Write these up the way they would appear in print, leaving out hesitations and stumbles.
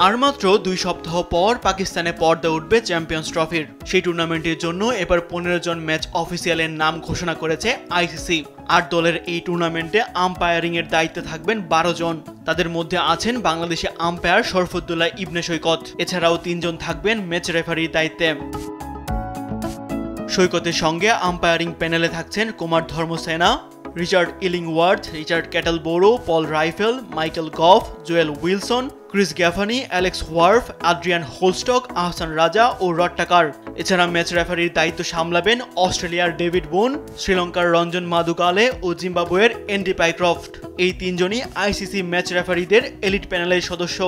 আর মাত্র 2 সপ্তাহ পর পাকিস্তানে পর্দা উঠবে চ্যাম্পিয়ন্স ট্রফির। সেই টুর্নামেন্টের জন্য এবার 15 জন ম্যাচ অফিসিয়ালের নাম ঘোষণা করেছে আইসিসি। 8 দলের এই টুর্নামেন্টে আম্পায়ারিং এর দায়িত্বে থাকবেন 12 জন। তাদের মধ্যে আছেন বাংলাদেশি আম্পায়ার শরফুদ্দুল্লাহ ইবনে সৈকত। এছাড়াও 3 জন থাকবেন ম্যাচ রেফারির দায়িত্বে। সৈকতের সঙ্গে আম্পায়ারিং প্যানেলে থাকছেন Kumar Dharmasena, Richard Illingworth, Richard Kettleborough, Paul Reiffel, Michael Gough, Joel Wilson, Chris Gaffaney, Alex Wharf, Adrian Holdstock, Ahsan Raza ও রড টাকার। এছাড়া ম্যাচ রেফারির দায়িত্ব সামলাবেন অস্ট্রেলিয়ার ডেভিড বুন, শ্রীলঙ্কার রঞ্জন মাদুকালে ও জিম্বাবুয়ের এন্ডি পাইক্রফট। এই 3 জনই আইসিসি ম্যাচ রেফারিদের এলিট প্যানেলের সদস্য।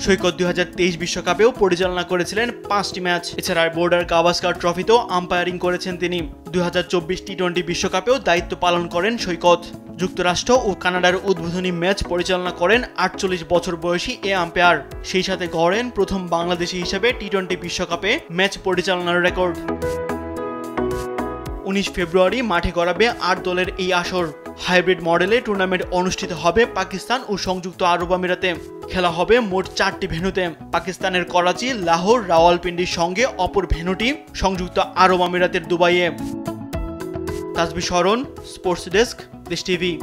সৈকত 2023 বিশ্বকাপেও পরিচালনা করেছিলেন 5টি ম্যাচ। এছাড়া বর্ডার গাভাস্কার ট্রফিতেও আম্পায়ারিং করেছেন তিনি। 2024 টি-20 বিশ্বকাপেও দায়িত্ব পালন করেন সৈকত। যুক্তরাষ্ট্র ও কানাডার উদ্বোধনী ম্যাচ পরিচালনা করেন 48 বছর বয়সী এ আম্পায়ার। সেই সাথে গড়েন প্রথম বাংলাদেশি হিসেবে টি-20 বিশ্বকাপে ম্যাচ পরিচালনার রেকর্ড। 19 ফেব্রুয়ারি মাঠে গড়াবে 8 দলের এই আসর। হাইব্রিড মডেলে টুর্নামেন্ট অনুষ্ঠিত হবে পাকিস্তান ও সংযুক্ত আরব আমিরাতে। খেলা হবে মোট 4টি ভেন্যুতে। পাকিস্তানের করাচি, লাহোর, রাওয়ালপিন্ডির সঙ্গে অপর ভেন্যুটি সংযুক্ত আরব আমিরাতের দুবাইয়ে। তাসবিহ শরণ, স্পোর্টস ডেস্ক, দেশ টিভি।